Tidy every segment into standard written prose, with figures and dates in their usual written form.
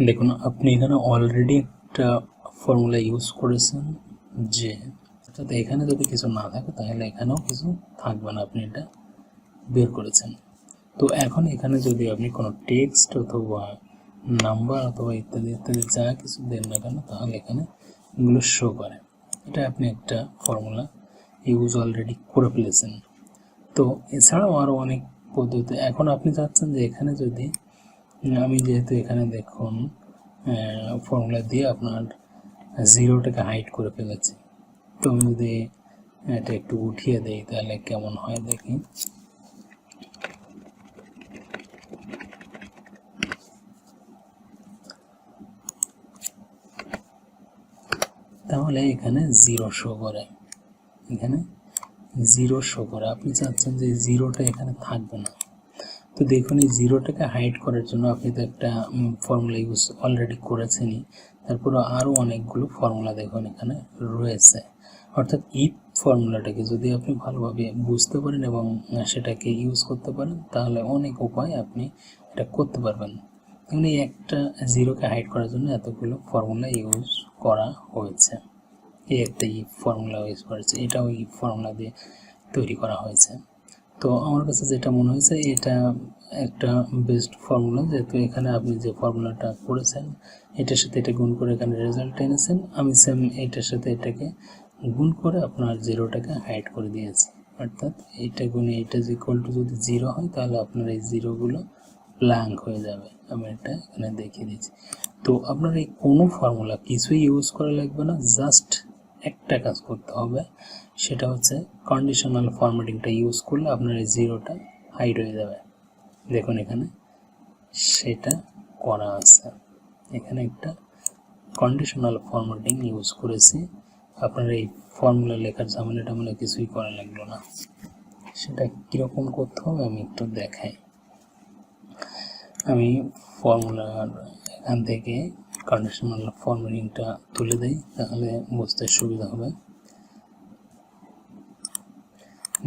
দেখুন আপনি এখানে অলরেডি একটা ফর্মুলা ইউজ করেছেন যে অর্থাৎ এখানে যদি কিছু না থাকে তাহলে এখানেও কিছু থাকবে না, আপনি এটা বের করেছেন। তো এখন এখানে যদি আপনি কোনো টেক্সট অথবা নাম্বার অথবা ইত্যাদি ইত্যাদি যা কিছু দেন না কেন তাহলে এখানে এগুলো শো করে। এটা আপনি একটা ফর্মুলা ইউজ অলরেডি করে ফেলেছেন। তো এছাড়াও আরও অনেক পদ্ধতি। এখন আপনি চাচ্ছেন যে এখানে যদি আমি যেহেতু এখানে দেখুন ফর্মুলা দিয়ে আপনার জিরোটাকে হাইড করে ফেলেছি, তো আমি যদি এটা একটু উঠিয়ে দেই তাহলে কেমন হয় দেখি। তাহলে এখানে জিরো শো করে, এখানে জিরো শো করে। আপনি চাচ্ছেন যে জিরোটা এখানে থাকবে না। তো দেখুন এই জিরোটাকে হাইড করার জন্য আপনি তো একটা ফর্মুলা ইউজ অলরেডি করেছেনই, তারপরে আরও অনেকগুলো ফর্মুলা দেখুন এখানে রয়েছে। অর্থাৎ ইফ ফর্মুলাটাকে যদি আপনি ভালোভাবে বুঝতে পারেন এবং সেটাকে ইউজ করতে পারেন তাহলে অনেক উপায় আপনি এটা করতে পারবেন। দেখুন এই একটা জিরোকে হাইড করার জন্য এতগুলো ফর্মুলা ইউজ করা হয়েছে। এই একটা ইফ ফর্মুলা ইউজ করেছে, এটাও ইফ ফর্মুলা দিয়ে তৈরি করা হয়েছে। তো আমার কাছে যেটা মনে হয়েছে এটা একটা বেস্ট ফর্মুলা, যেহেতু এখানে আপনি যে ফর্মুলাটা করেছেন এটার সাথে এটা গুণ করে এখানে রেজাল্ট এনেছেন, আমি সেম এটার সাথে এটাকে গুণ করে আপনার জিরোটাকে হাইড করে দিয়েছি। অর্থাৎ এইটা গুণে এইটা ইকুয়াল টু যদি জিরো হয় তাহলে আপনার এই জিরোগুলো ব্ল্যাঙ্ক হয়ে যাবে। আমি এটা এখানে দেখিয়ে দিচ্ছি। তো আপনার এই কোনো ফর্মুলা কিছুই ইউজ করা লাগবে না, জাস্ট একটা কাজ করতে হবে, সেটা হচ্ছে কন্ডিশনাল ফরম্যাটিংটা ইউজ করলে আপনার এই জিরোটা হাইড হয়ে যাবে। দেখুন এখানে সেটা করা আছে, এখানে একটা কন্ডিশনাল ফরম্যাটিং ইউজ করেছি। আপনার এই ফর্মুলা লেখার ঝামেলা টামেলা কিছুই করা লাগলো না। সেটা কীরকম করতে হবে আমি একটু দেখাই। আমি ফর্মুলার এখান থেকে কন্ডিশনাল ফরম্যাটিংটা তুলে দিই তাহলে বুঝতে সুবিধা হবে।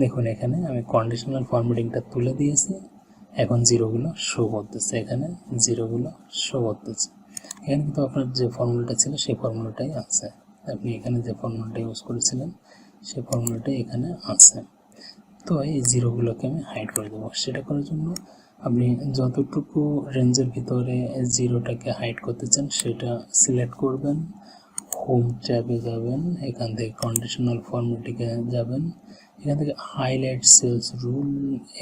দেখুন এখানে আমি কন্ডিশনাল ফরম্যাটিংটা তুলে দিয়েছি, এখন জিরোগুলো শো করতেছে, এখানে জিরোগুলো শো করতেছে। এখানে কিন্তু আপনার যে ফর্মুলাটা ছিল সেই ফর্মুলাটাই আছে, আপনি এখানে যে ফর্মুলাটা ইউজ করেছিলেন সেই ফর্মুলাটাই এখানে আছে। তো এই জিরোগুলোকে আমি হাইড করে দেবো। সেটা করার জন্য আপনি যতটুকু রেঞ্জের ভিতরে জিরোটাকে হাইড করতে চান সেটা সিলেক্ট করবেন, হোম ট্যাবে যাবেন, এখান থেকে কন্ডিশনাল ফরম্যাটিংয়ে যাবেন, এখান থেকে হাইলাইট সেলস রুল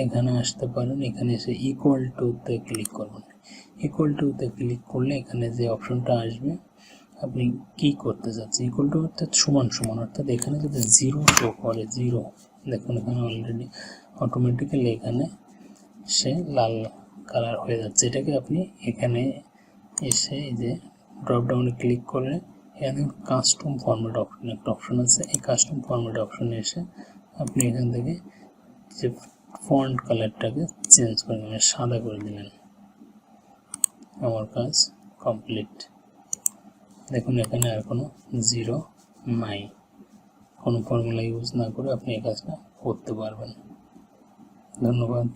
এখানে আসতে পারেন, এখানে এসে ইকুয়াল টুতে ক্লিক করবেন। ইকুয়াল টুতে ক্লিক করলে এখানে যে অপশনটা আসবে আপনি কি করতে চাচ্ছেন, ইকুয়াল টু অর্থাৎ সমান সমান, অর্থাৎ এখানে যদি জিরো শো করে, জিরো দেখুন এখানে অলরেডি অটোমেটিক্যালি এখানে সে লাল কালার হয়ে যাচ্ছে। এটাকে আপনি এখানে এসে এই যে ড্রপ ডাউনে ক্লিক করে এখানে কাস্টম ফরম্যাট অপশন একটা অপশন আছে, এই কাস্টম ফরম্যাট অপশনে এসে আপনি এখান থেকে যে ফন্ট কালারটাকে চেঞ্জ করে নেবেন, সাদা করে দিলেন। আমার কাজ কমপ্লিট। দেখুন এখানে আর কোনো জিরো নাই, কোনো ফর্মুলা ইউজ না করে আপনি এই কাজটা করতে পারবেন। ধন্যবাদ।